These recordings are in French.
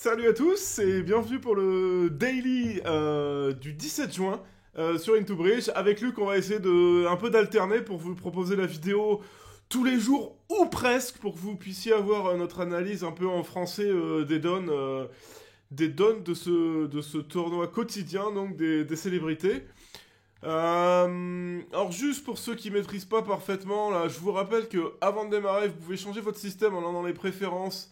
Salut à tous et bienvenue pour le daily du 17 juin sur Into Bridge. Avec Luc, on va essayer de un peu d'alterner pour vous proposer la vidéo tous les jours ou presque pour que vous puissiez avoir notre analyse un peu en français des donnes de ce tournoi quotidien, donc des célébrités. Alors juste pour ceux qui maîtrisent pas parfaitement, là, je vous rappelle que avant de démarrer, vous pouvez changer votre système en allant dans les préférences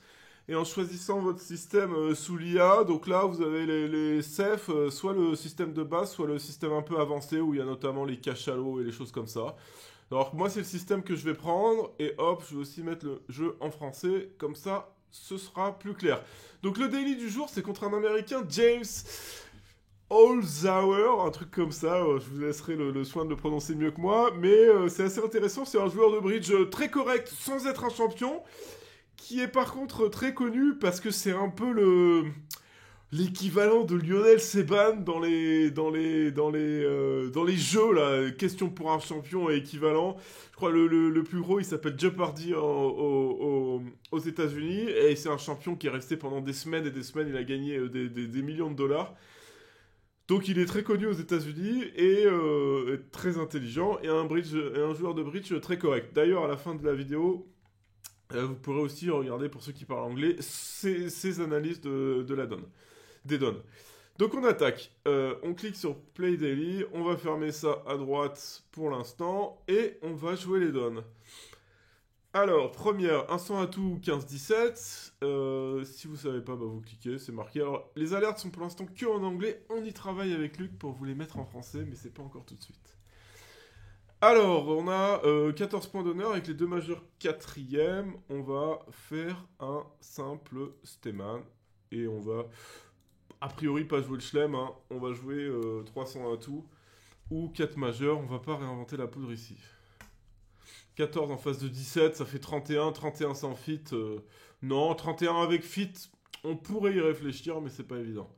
et en choisissant votre système sous l'IA. Donc là, vous avez les CEF, soit le système de base, soit le système un peu avancé où il y a notamment les cachalots et les choses comme ça. Alors moi, c'est le système que je vais prendre et hop, je vais aussi mettre le jeu en français, comme ça, ce sera plus clair. Donc le daily du jour, c'est contre un Américain, James Holzhauer, un truc comme ça, je vous laisserai le soin de le prononcer mieux que moi, mais c'est assez intéressant, c'est un joueur de bridge très correct sans être un champion, qui est par contre très connu parce que c'est un peu l'équivalent de Lionel Seban dans les jeux là, question pour un champion et équivalent. Je crois le plus gros il s'appelle Jeopardy aux États-Unis et c'est un champion qui est resté pendant des semaines et des semaines, il a gagné des millions de dollars. Donc il est très connu aux États-Unis et très intelligent et un joueur de bridge très correct. D'ailleurs à la fin de la vidéo, vous pourrez aussi regarder, pour ceux qui parlent anglais, ces analyses de la donne, des donnes. Donc on attaque. On clique sur Play Daily. On va fermer ça à droite pour l'instant. Et on va jouer les donnes. Alors, première, instant atout 15-17. Si vous savez pas, bah vous cliquez, c'est marqué. Alors, les alertes sont pour l'instant que en anglais. On y travaille avec Luc pour vous les mettre en français, mais c'est pas encore tout de suite. Alors, on a 14 points d'honneur avec les deux majeurs quatrièmes. On va faire un simple Steman. Et on va, a priori, pas jouer le Schlem. Hein. On va jouer 300 atouts ou 4 majeurs. On va pas réinventer la poudre ici. 14 en face de 17, ça fait 31. 31 sans fit. Non, 31 avec fit, on pourrait y réfléchir, mais c'est pas évident.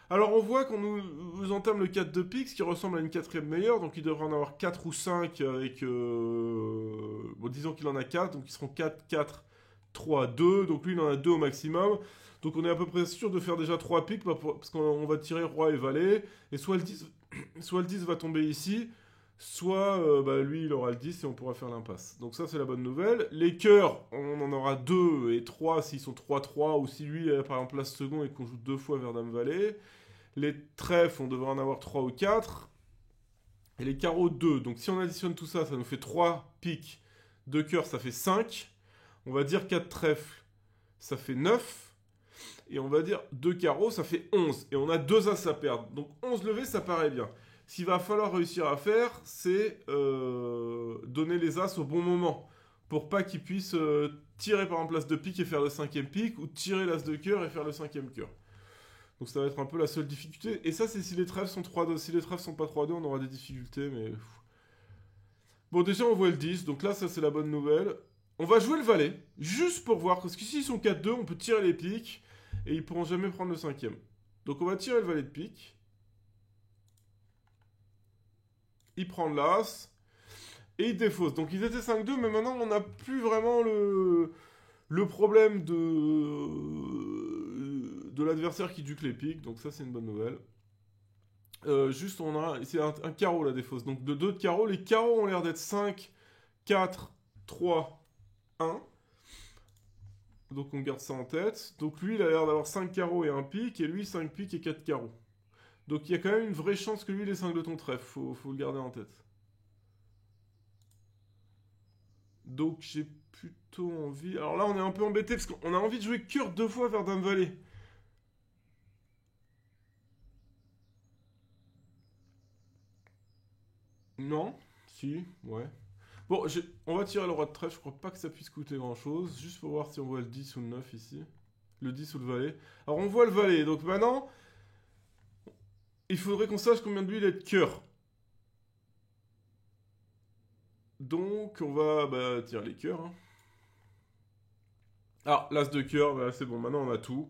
Alors on voit qu'on nous entame le 4 de pique, ce qui ressemble à une quatrième meilleure, donc il devrait en avoir 4 ou 5 avec... bon, disons qu'il en a 4, donc ils seront 4, 4, 3, 2, donc lui il en a 2 au maximum. Donc on est à peu près sûr de faire déjà 3 piques, parce qu'on va tirer roi et valet, et soit le 10, soit le 10 va tomber ici, soit bah, lui il aura le 10 et on pourra faire l'impasse. Donc ça c'est la bonne nouvelle. Les cœurs, on en aura 2 et 3 s'ils sont 3-3, ou si lui par exemple place second et qu'on joue 2 fois vers Dame Valet. Les trèfles, on devrait en avoir 3 ou 4. Et les carreaux 2. Donc si on additionne tout ça, ça nous fait 3 piques. 2 cœurs, ça fait 5. On va dire 4 trèfles, ça fait 9. Et on va dire 2 carreaux, ça fait 11. Et on a 2 as à perdre. Donc 11 levées, ça paraît bien. Ce qu'il va falloir réussir à faire, c'est donner les as au bon moment. Pour pas qu'ils puissent tirer par exemple l'as de pique et faire le 5e pique, ou tirer l'as de cœur et faire le 5e cœur. Donc ça va être un peu la seule difficulté. Et ça, c'est si les trèfles sont 3-2. Si les trèfles sont pas 3-2, on aura des difficultés, mais... Bon, déjà, on voit le 10. Donc là, ça, c'est la bonne nouvelle. On va jouer le valet, juste pour voir. Parce que s'ils sont 4-2, on peut tirer les piques. Et ils pourront jamais prendre le 5e. Donc on va tirer le valet de pique. Il prend l'as. Et il défausse. Donc ils étaient 5-2, mais maintenant, on n'a plus vraiment le problème de l'adversaire qui duque les piques, donc ça c'est une bonne nouvelle. Juste on a, c'est un carreau la défausse, donc de 2 de carreaux, les carreaux ont l'air d'être 5, 4, 3, 1. Donc on garde ça en tête. Donc lui il a l'air d'avoir 5 carreaux et un pique, et lui 5 piques et 4 carreaux. Donc il y a quand même une vraie chance que lui il ait 5 de ton trèfle, faut le garder en tête. Donc j'ai plutôt envie... Alors là on est un peu embêté parce qu'on a envie de jouer cœur 2 fois vers Dame Valet. Non? Si, ouais. Bon, on va tirer le roi de trèfle, je crois pas que ça puisse coûter grand chose. Juste pour voir si on voit le 10 ou le 9 ici. Le 10 ou le valet. Alors on voit le valet, donc maintenant, il faudrait qu'on sache combien de lui il est de cœur. Donc on va tirer les cœurs. Hein. Ah, l'as de cœur, bah, c'est bon, maintenant on a tout.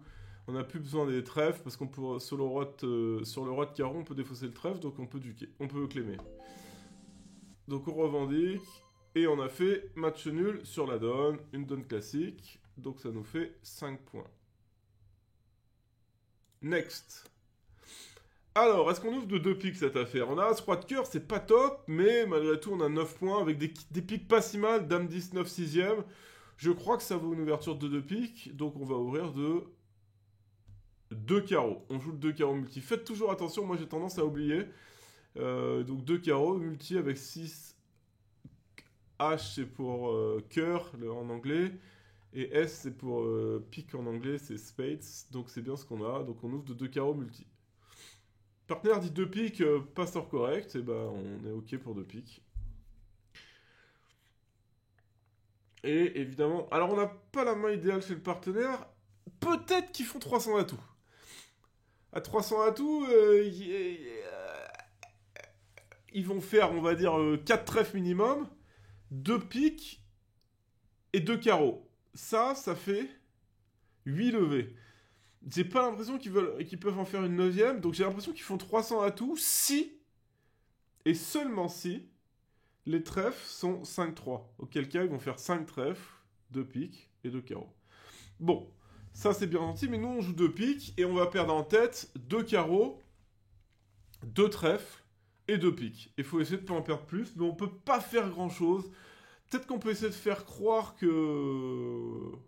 On n'a plus besoin des trèfles parce qu'on peut, sur le roi de carreau, on peut défausser le trèfle, donc on peut duquer, on peut clémer. Donc on revendique. Et on a fait match nul sur la donne, une donne classique. Donc ça nous fait 5 points. Next. Alors, est-ce qu'on ouvre de 2 piques cette affaire? On a As-Roi de cœur, c'est pas top, mais malgré tout, on a 9 points avec des piques pas si mal. Dame 10, 9, 6ème. Je crois que ça vaut une ouverture de 2 piques, donc on va ouvrir de 2 carreaux. On joue le 2 carreaux multi. Faites toujours attention, moi j'ai tendance à oublier. Donc 2 carreaux multi avec 6. H c'est pour cœur en anglais. Et S c'est pour pique en anglais, c'est spades. Donc c'est bien ce qu'on a. Donc on ouvre de 2 carreaux multi. Partenaire dit 2 piques, pas sort correct. Et ben on est ok pour 2 piques. Et évidemment, alors on n'a pas la main idéale chez le partenaire. Peut-être qu'ils font 300 atouts. À 300 atouts, ils vont faire, on va dire, 4 trèfles minimum, 2 piques et 2 carreaux. Ça fait 8 levées. J'ai pas l'impression qu'ils peuvent en faire une 9ème, donc j'ai l'impression qu'ils font 300 atouts si, et seulement si, les trèfles sont 5-3. Auquel cas, ils vont faire 5 trèfles, 2 piques et 2 carreaux. Bon, ça c'est bien gentil, mais nous on joue 2 piques et on va perdre en tête 2 carreaux, 2 trèfles et 2 piques. Il faut essayer de ne pas en perdre plus, mais on peut pas faire grand chose. Peut-être qu'on peut essayer de faire croire qu'on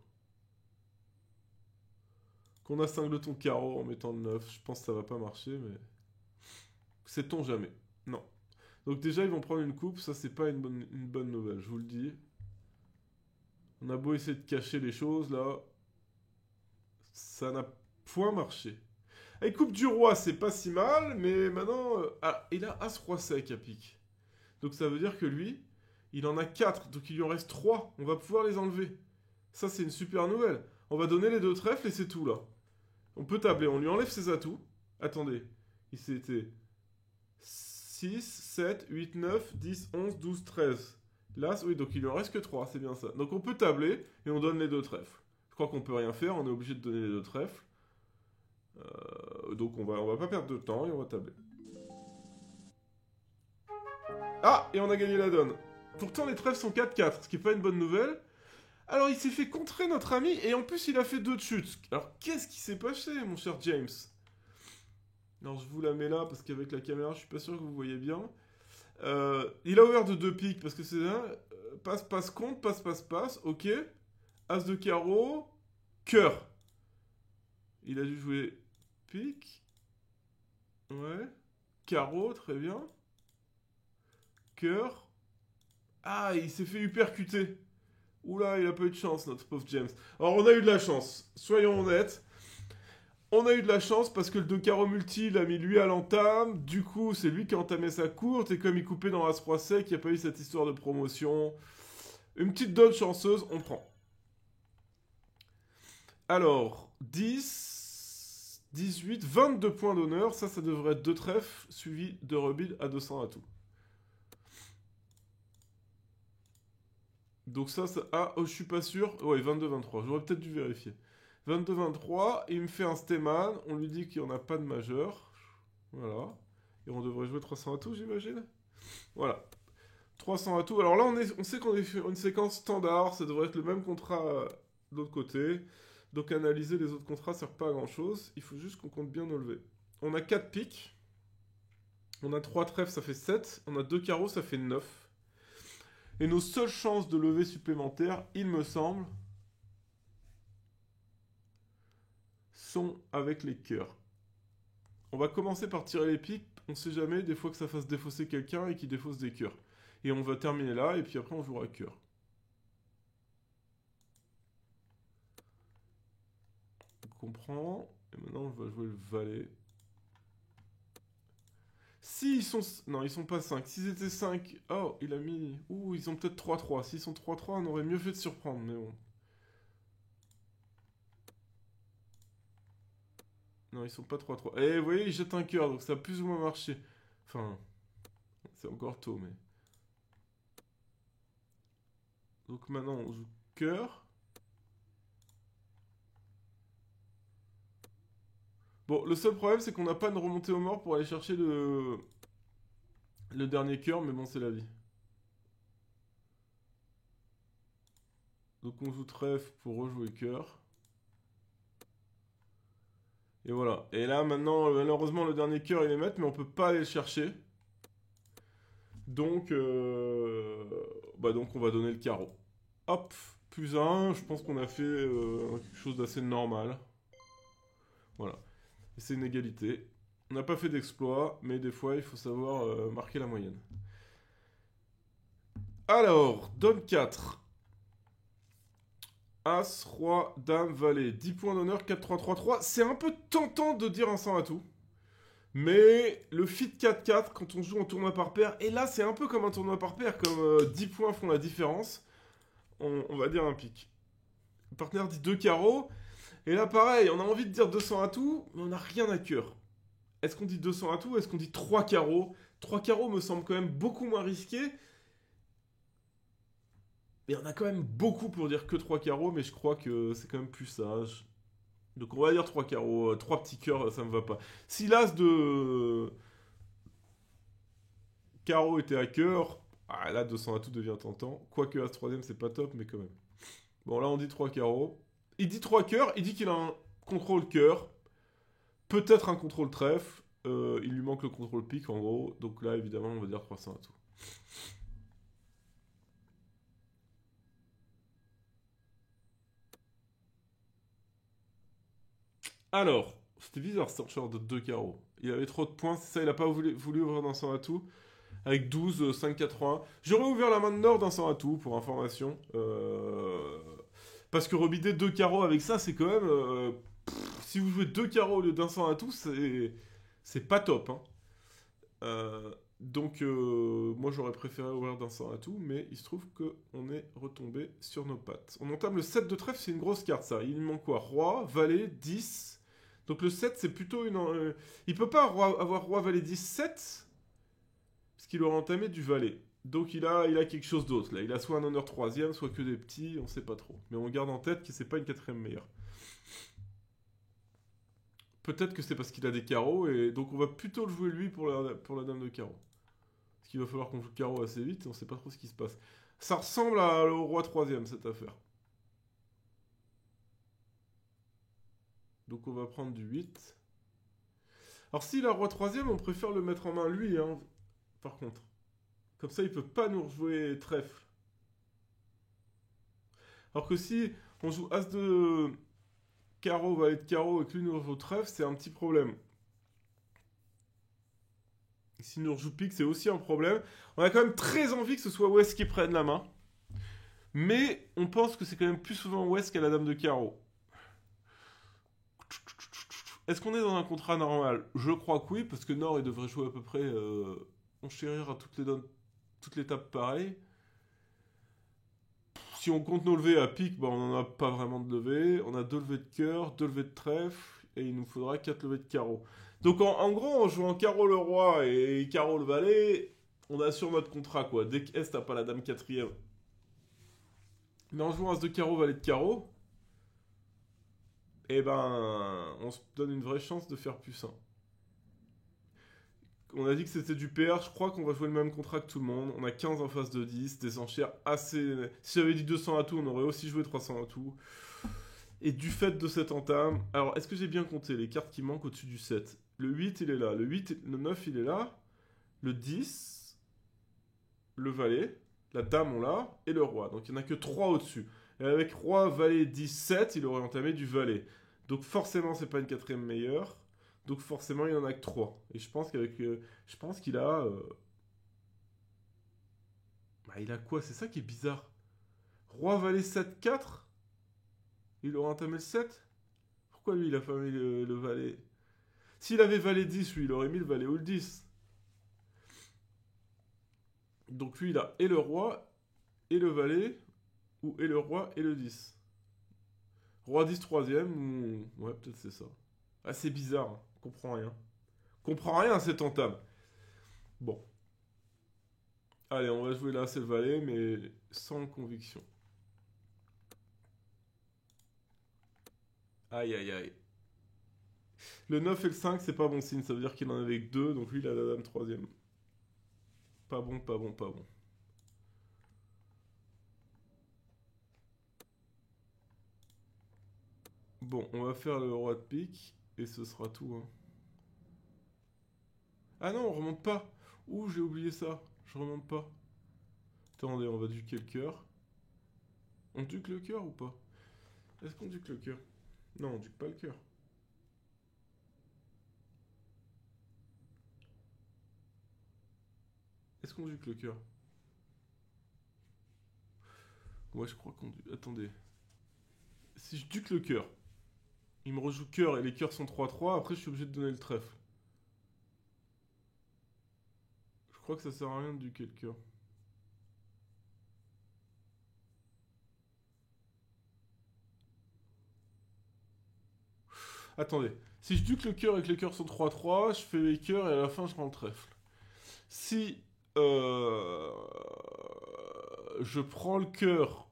a cingleton carreau en mettant le 9. Je pense que ça va pas marcher, mais sait-on jamais. Non. Donc déjà ils vont prendre une coupe, ça c'est pas une bonne nouvelle, je vous le dis. On a beau essayer de cacher les choses là, ça n'a point marché. Avec coupe du roi, c'est pas si mal, mais maintenant... Ah, il a As-Roi sec à pique. Donc ça veut dire que lui, il en a 4, donc il lui en reste 3. On va pouvoir les enlever. Ça, c'est une super nouvelle. On va donner les 2 trèfles et c'est tout, là. On peut tabler, on lui enlève ses atouts. Attendez, il s'était 6, 7, 8, 9, 10, 11, 12, 13. Là, oui, donc il lui en reste que 3, c'est bien ça. Donc on peut tabler et on donne les 2 trèfles. Je crois qu'on peut rien faire, on est obligé de donner les 2 trèfles. Donc on va pas perdre de temps et on va tabler. Ah, et on a gagné la donne. Pourtant les trèfles sont 4-4, ce qui est pas une bonne nouvelle. Alors il s'est fait contrer notre ami et en plus il a fait 2 de chute. Alors qu'est-ce qui s'est passé mon cher James? Alors je vous la mets là parce qu'avec la caméra je suis pas sûr que vous voyez bien. Il a ouvert de 2 piques parce que c'est un passe, passe, compte, passe, passe, passe, ok. As de carreau, cœur. Il a dû jouer pique. Ouais. Carreau, très bien. Cœur. Ah, il s'est fait hypercuter. Oula, il a pas eu de chance, notre pauvre James. Alors, on a eu de la chance. Soyons honnêtes. On a eu de la chance parce que le 2 carreau multi l'a mis lui à l'entame. Du coup, c'est lui qui a entamé sa courte. Et comme il coupait dans As-Roi sec, il n'y a pas eu cette histoire de promotion. Une petite donne chanceuse, on prend. Alors, 10, 18, 22 points d'honneur. Ça devrait être 2 trèfles suivi de rebuild à 200 à tout. Donc ça... Ah, oh, je suis pas sûr. Ouais, 22-23. J'aurais peut-être dû vérifier. 22-23, il me fait un Steman. On lui dit qu'il n'y en a pas de majeur. Voilà. Et on devrait jouer 300 atouts, j'imagine. Voilà. 300 atouts. Alors là, on sait qu'on est sur une séquence standard. Ça devrait être le même contrat de l'autre côté. Donc analyser les autres contrats ne sert pas à grand-chose. Il faut juste qu'on compte bien nos levées. On a 4 piques. On a 3 trèfles, ça fait 7. On a 2 carreaux, ça fait 9. Et nos seules chances de levée supplémentaires, il me semble, sont avec les cœurs. On va commencer par tirer les piques. On sait jamais, des fois que ça fasse défausser quelqu'un et qu'il défausse des cœurs. Et on va terminer là, et puis après on jouera cœur. On comprend. Et maintenant on va jouer le valet. Si ils sont... Non, ils sont pas 5. S'ils étaient 5... Oh, il a mis... Ouh, ils ont peut-être 3-3. S'ils sont 3-3, on aurait mieux fait de surprendre, mais bon. Non, ils sont pas 3-3. Et vous voyez, ils jettent un cœur, donc ça a plus ou moins marché. Enfin... C'est encore tôt, mais... Donc maintenant, on joue cœur. Bon, le seul problème, c'est qu'on n'a pas de remontée aux morts pour aller chercher le dernier cœur, mais bon, c'est la vie. Donc on joue trèfle pour rejouer cœur. Et voilà. Et là, maintenant, malheureusement, le dernier cœur, il est maître, mais on peut pas aller le chercher. Donc, donc on va donner le carreau. Hop, plus un. Je pense qu'on a fait quelque chose d'assez normal. Voilà. Et c'est une égalité. On n'a pas fait d'exploit, mais des fois, il faut savoir marquer la moyenne. Alors, donne 4. As, roi, dame, valet. 10 points d'honneur, 4-3-3-3. C'est un peu tentant de dire un 100 à tout. Mais le fit 4-4 quand on joue en tournoi par paire, et là c'est un peu comme un tournoi par paire, comme 10 points font la différence, on va dire un pic. Le partenaire dit 2 carreaux, et là pareil, on a envie de dire 200 à tout, mais on n'a rien à cœur. Est-ce qu'on dit 200 à tout, est-ce qu'on dit 3 carreaux? 3 carreaux me semble quand même beaucoup moins risqué, mais on a quand même beaucoup pour dire que 3 carreaux, mais je crois que c'est quand même plus sage. Donc on va dire 3 carreaux, 3 petits cœurs, ça me va pas. Si l'as de carreau était à cœur, ah, là 200 à tout devient tentant. Quoique as troisième c'est pas top, mais quand même. Bon là on dit 3 carreaux. Il dit 3 cœurs, il dit qu'il a un contrôle cœur, peut-être un contrôle trèfle, il lui manque le contrôle pique en gros, donc là évidemment on va dire 300 à tout. Alors, c'était bizarre ce torcheur de 2 carreaux. Il avait trop de points, c'est ça, il a pas voulu ouvrir d'un 100 à tout. Avec 12, 5, 80. J'aurais ouvert la main de Nord d'un 100 à tout, pour information. Parce que rebider 2 carreaux avec ça, c'est quand même... si vous jouez 2 carreaux au lieu d'un 100 à tout, c'est pas top. Hein. Donc, moi j'aurais préféré ouvrir d'un 100 à tout, mais il se trouve qu'on est retombé sur nos pattes. On entame le 7 de trèfle, c'est une grosse carte ça. Il manque quoi? Roi, valet, 10. Donc le 7, c'est plutôt une... il peut pas avoir roi, valet, 10, 7 parce qu'il aura entamé du valet. Donc il a quelque chose d'autre là. Il a soit un honneur troisième, soit que des petits, on sait pas trop. Mais on garde en tête que c'est pas une quatrième meilleure. Peut-être que c'est parce qu'il a des carreaux et donc on va plutôt le jouer lui pour la dame de carreau. Parce qu'il va falloir qu'on joue le carreau assez vite et on sait pas trop ce qui se passe. Ça ressemble au roi troisième cette affaire. Donc on va prendre du 8. Alors s'il a roi troisième, on préfère le mettre en main lui, hein, par contre. Comme ça il peut pas nous rejouer trèfle. Alors que si on joue As de carreau, valet de carreau et que lui nous rejoue trèfle, c'est un petit problème. Si nous rejoue pique, c'est aussi un problème. On a quand même très envie que ce soit West qui prenne la main. Mais on pense que c'est quand même plus souvent West qu'à la dame de carreau. Est-ce qu'on est dans un contrat normal? Je crois que oui, parce que Nord, il devrait jouer à peu près enchérir à toutes les tables pareilles. Si on compte nos levées à pique, bah, on n'en a pas vraiment de levées. On a 2 levées de cœur, 2 levées de trèfle, et il nous faudra 4 levées de carreau. Donc en gros, en jouant carreau le roi et carreau le valet, on assure notre contrat quoi. Dès que S t'as pas la dame quatrième. Mais en jouant As de carreau, valet de carreau, eh ben, on se donne une vraie chance de faire plus 1. On a dit que c'était du PR, je crois qu'on va jouer le même contrat que tout le monde. On a 15 en face de 10, des enchères assez... Si j'avais dit 200 à tout, on aurait aussi joué 300 à tout. Et du fait de cette entame... Alors, est-ce que j'ai bien compté les cartes qui manquent au-dessus du 7? Le 8, il est là. Le 9, il est là. Le 10, le valet, la dame, on l'a, et le roi. Donc, il n'y en a que 3 au-dessus. Et avec roi, valet, 10, 7, il aurait entamé du valet. Donc, forcément, c'est pas une quatrième meilleure. Donc forcément, il n'y en a que 3. Et je pense je pense qu'il a... Bah, il a quoi? C'est ça qui est bizarre. Roi, valet, 7, 4. Il aurait entamé le 7. Pourquoi lui, il a pas mis le valet? S'il avait valet 10, lui, il aurait mis le valet ou le 10. Donc lui, il a et le roi, et le valet, ou et le roi, et le 10. Roi 10 troisième, ou... Ouais, peut-être c'est ça. Ah, c'est bizarre, hein. On comprend rien. On comprend rien à cette entame. Bon. Allez, on va jouer là, c'est le valet, mais sans conviction. Aïe, aïe, aïe. Le 9 et le 5, c'est pas bon signe. Ça veut dire qu'il en avait que 2, donc lui, il a la dame troisième. Pas bon, pas bon, pas bon. Bon, on va faire le roi de pique. Et ce sera tout, hein. Ah non, on remonte pas. Ouh, j'ai oublié ça. Je remonte pas. Attendez, on va duquer le cœur. On duque le cœur ou pas? Est-ce qu'on duque le cœur? Non, on duque pas le cœur. Est-ce qu'on duque le cœur? Ouais, je crois qu'on duque. Attendez. Si je duque le cœur, il me rejoue cœur et les cœurs sont 3-3. Après, je suis obligé de donner le trèfle. Je crois que ça sert à rien de duquer le cœur. Attendez. Si je duque le cœur et que les cœurs sont 3-3, je fais les cœurs et à la fin, je prends le trèfle. Si je prends le cœur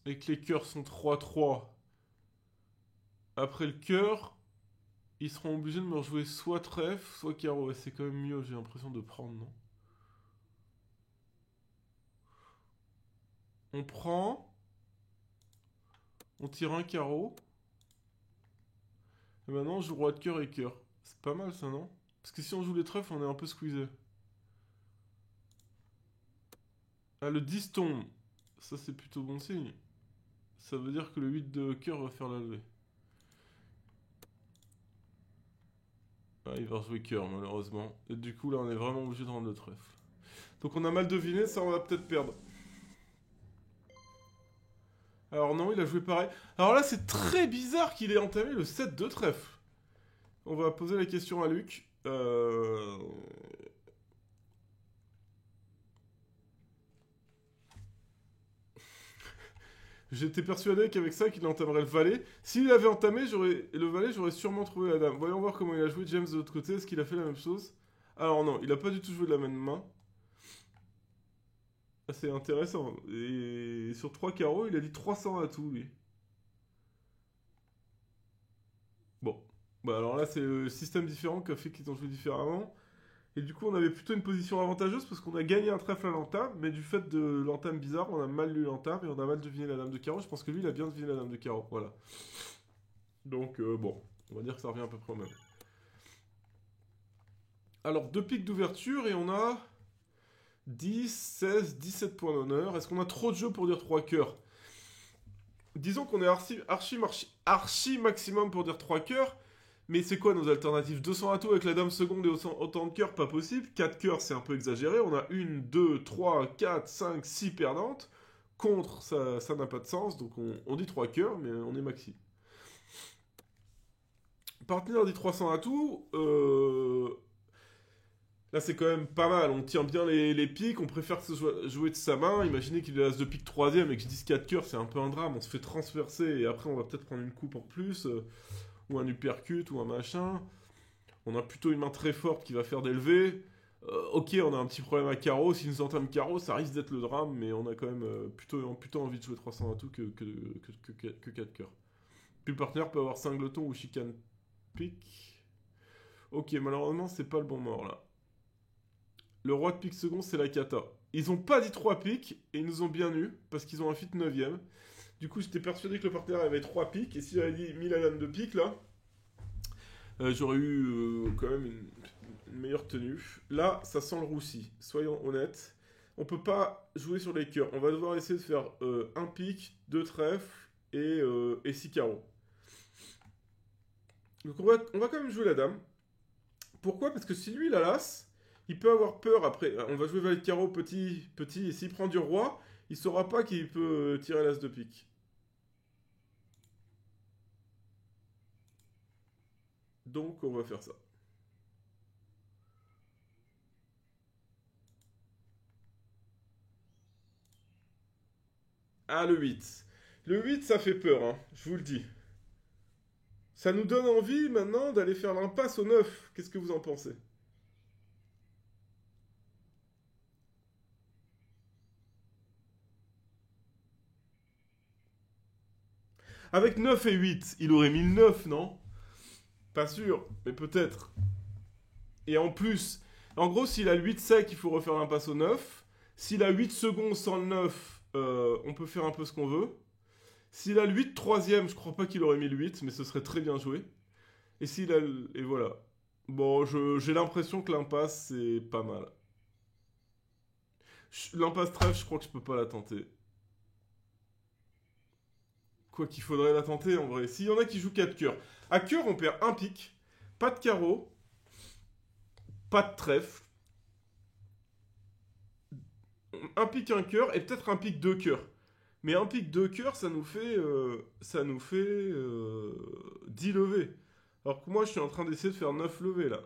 et que les cœurs sont 3-3, après le cœur, ils seront obligés de me rejouer soit trèfle, soit carreau. Et c'est quand même mieux, j'ai l'impression de prendre, non? On prend, on tire un carreau, et maintenant on joue roi de cœur et cœur. C'est pas mal ça, non? Parce que si on joue les trèfles, on est un peu squeezé. Ah, le 10 tombe. Ça, c'est plutôt bon signe. Ça veut dire que le 8 de cœur va faire la levée. Ah, il va rejouer cœur, malheureusement. Et du coup, là, on est vraiment obligé de rendre le trèfle. Donc on a mal deviné, ça, on va peut-être perdre. Alors non, il a joué pareil. Alors là, c'est très bizarre qu'il ait entamé le 7 de trèfle. On va poser la question à Luc. J'étais persuadé qu'avec ça, qu'il entamerait le valet. S'il avait entamé le valet, j'aurais sûrement trouvé la dame. Voyons voir comment il a joué James de l'autre côté. Est-ce qu'il a fait la même chose? Alors non, il a pas du tout joué de la même main. Ah, c'est intéressant. Et sur 3 carreaux, il a dit 300 à tout, lui. Bon. Bah alors là, c'est le système différent qui a fait qu'ils ont joué différemment. Et du coup, on avait plutôt une position avantageuse parce qu'on a gagné un trèfle à l'entame, mais du fait de l'entame bizarre, on a mal lu l'entame et on a mal deviné la dame de carreau. Je pense que lui, il a bien deviné la dame de carreau. Voilà. Donc, bon, on va dire que ça revient à peu près au même. Alors, 2 piques d'ouverture et on a 10, 16, 17 points d'honneur. Est-ce qu'on a trop de jeux pour dire 3 cœurs? Disons qu'on est archi maximum pour dire 3 cœurs. Mais c'est quoi nos alternatives? 200 atouts avec la dame seconde et autant de cœurs, pas possible. 4 cœurs, c'est un peu exagéré. On a 1, 2, 3, 4, 5, 6 perdantes. Contre, ça n'a pas de sens. Donc on dit 3 cœurs, mais on est maxi. Partenaire dit 300 atouts. Là, c'est quand même pas mal. On tient bien les piques. On préfère que ce soit joué de sa main. Imaginez qu'il ait l'as de pique troisième et que je dise 4 cœurs, c'est un peu un drame. On se fait transpercer et après, on va peut-être prendre une coupe en plus. Ou un uppercut ou un machin. On a plutôt une main très forte qui va faire des levées. Ok, on a un petit problème à carreau. S'il nous entame carreau, ça risque d'être le drame, mais on a quand même plutôt envie de jouer 300 atouts que 4 cœurs. Puis le partenaire peut avoir singleton ou chicane pique. Ok, malheureusement, c'est pas le bon mort là. Le roi de pique second, c'est la kata. Ils ont pas dit 3 piques et ils nous ont bien eu parce qu'ils ont un fit 9ème. Du coup, j'étais persuadé que le partenaire avait 3 piques et s'il avait mis la dame de pique là, j'aurais eu quand même une meilleure tenue. Là, ça sent le roussi, soyons honnêtes. On peut pas jouer sur les cœurs. On va devoir essayer de faire un pique, 2 trèfles et 6 carreaux. Donc on va quand même jouer la dame. Pourquoi? Parce que si lui, il a l'as, il peut avoir peur après. On va jouer valet de carreau petit, et s'il prend du roi, il saura pas qu'il peut tirer l'as de pique. Donc on va faire ça. Ah, le 8. Le 8, ça fait peur, hein, je vous le dis. Ça nous donne envie maintenant d'aller faire l'impasse au 9. Qu'est-ce que vous en pensez? Avec 9 et 8, il aurait mis le 9, non? Pas sûr, mais peut-être. Et en plus, en gros, s'il a le 8 sec, il faut refaire l'impasse au 9. S'il a 8 secondes sans le 9, on peut faire un peu ce qu'on veut. S'il a le 8 troisième, je crois pas qu'il aurait mis le 8, mais ce serait très bien joué. Et s'il a et voilà. Bon, j'ai l'impression que l'impasse, c'est pas mal. L'impasse trèfle, je crois que je peux pas la tenter. Quoi qu'il faudrait la tenter en vrai. S'il y en a qui jouent 4 cœurs. À cœur, on perd un pic, pas de carreau, pas de trèfle, un pic, un cœur, et peut-être un pic, deux cœurs. Mais un pic, deux cœurs, ça nous fait 10 levées. Alors que moi, je suis en train d'essayer de faire 9 levées là.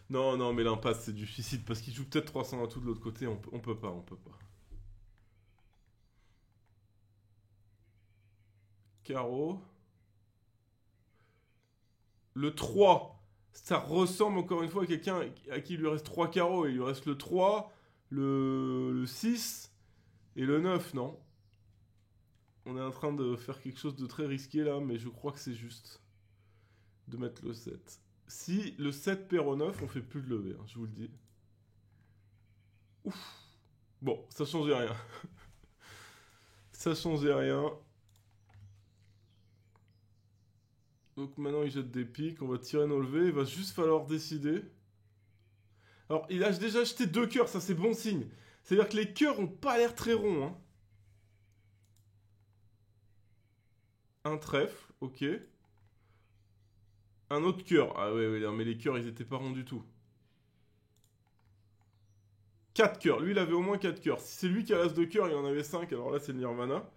Non, non, mais l'impasse, c'est du suicide parce qu'il joue peut-être 300 à tout de l'autre côté. On peut pas, on peut pas. Carreau. Le 3, ça ressemble encore une fois à quelqu'un à qui il lui reste 3 carreaux. Il lui reste le 3, le 6 et le 9, non? On est en train de faire quelque chose de très risqué là, mais je crois que c'est juste de mettre le 7. Si le 7 perd au 9, on fait plus de levée, hein, je vous le dis. Ouf. Bon, ça changeait rien. Ça changeait rien. Donc maintenant il jette des piques, on va tirer nos levées, il va juste falloir décider. Alors il a déjà jeté deux cœurs, ça c'est bon signe. C'est-à-dire que les cœurs ont pas l'air très ronds. Hein. Un trèfle, ok. Un autre cœur. Ah ouais, ouais, non, mais les cœurs ils étaient pas ronds du tout. 4 cœurs, lui il avait au moins 4 cœurs. Si c'est lui qui a l'as de cœur, il en avait 5, alors là c'est le Nirvana.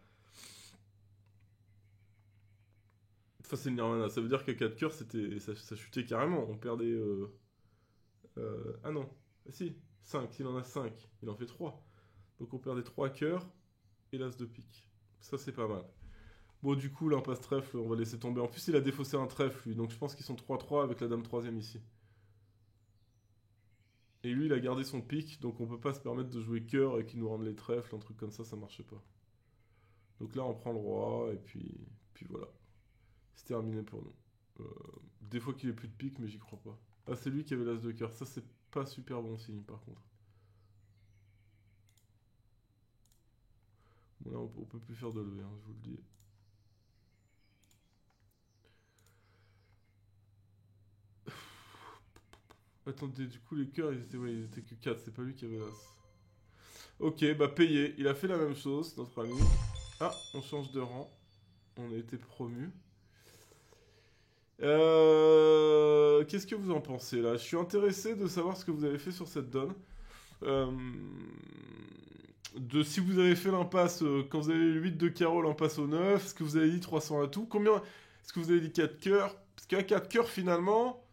Enfin c'est le Nirvana, ça veut dire qu'à 4 cœurs ça chutait carrément. On perdait... ah non, si, 5, il en a 5, il en fait 3. Donc on perdait 3 cœurs et l'as de pique. Ça c'est pas mal. Bon du coup l'impasse trèfle, on va laisser tomber. En plus il a défaussé un trèfle lui, donc je pense qu'ils sont 3-3 avec la dame troisième ici. Et lui il a gardé son pique, donc on peut pas se permettre de jouer cœur et qu'il nous rende les trèfles, un truc comme ça marche pas. Donc là on prend le roi et puis voilà. C'est terminé pour nous. Des fois qu'il ait plus de pique mais j'y crois pas. Ah c'est lui qui avait l'as de cœur, ça c'est pas super bon signe par contre. Bon là on peut plus faire de levée, hein, je vous le dis. Attendez, du coup les cœurs ils étaient que 4, c'est pas lui qui avait l'as. Ok, bah payé, il a fait la même chose, notre ami. Ah, on change de rang. On a été promu. Qu'est-ce que vous en pensez là? Je suis intéressé de savoir ce que vous avez fait sur cette donne. Euh, de si vous avez fait l'impasse quand vous avez le 8 de carreau, l'impasse au 9, est-ce que vous avez dit 300 à tout? Combien? Est-ce que vous avez dit 4 cœurs? Parce qu'à 4 cœurs finalement,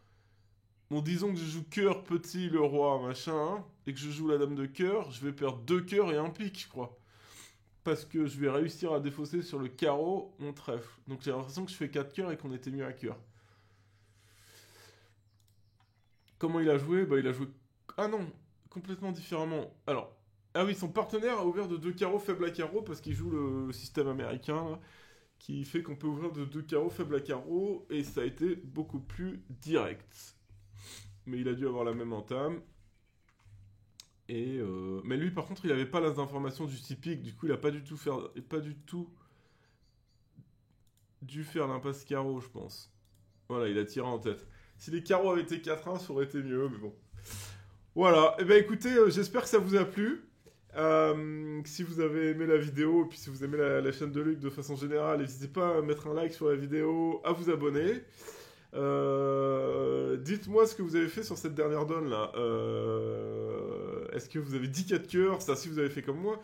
bon disons que je joue cœur petit le roi machin, hein, et que je joue la dame de cœur, je vais perdre 2 cœurs et un pique je crois. Parce que je vais réussir à défausser sur le carreau mon trèfle. Donc j'ai l'impression que je fais 4 cœurs et qu'on était mieux à cœur. Comment il a joué? Bah il a joué... Ah non, complètement différemment. Alors, ah oui, son partenaire a ouvert de 2 carreaux faibles à carreau parce qu'il joue le système américain, là, qui fait qu'on peut ouvrir de 2 carreaux faibles à carreau, et ça a été beaucoup plus direct. Mais il a dû avoir la même entame. Mais lui, par contre, il avait pas l'as d'information du 6 pique, du coup, il a pas du tout, pas du tout dû faire l'impasse carreau, je pense. Voilà, il a tiré en tête. Si les carreaux avaient été 4-1, ça aurait été mieux, mais bon. Voilà, et ben écoutez, j'espère que ça vous a plu. Si vous avez aimé la vidéo, et puis si vous aimez la chaîne de Luc de façon générale, n'hésitez pas à mettre un like sur la vidéo, à vous abonner. Dites-moi ce que vous avez fait sur cette dernière donne là. Est-ce que vous avez 10 4 cœurs? Ça, si vous avez fait comme moi.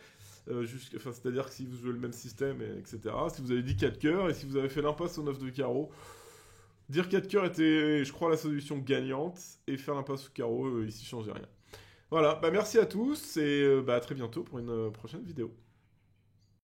Enfin, c'est-à-dire que si vous jouez le même système, etc. Si vous avez dit 4 cœurs et si vous avez fait l'impasse au 9 de carreau. Dire 4 cœurs était, je crois, la solution gagnante. Et faire l'impasse au carreau, ici, changeait rien. Voilà, bah merci à tous et bah à très bientôt pour une prochaine vidéo.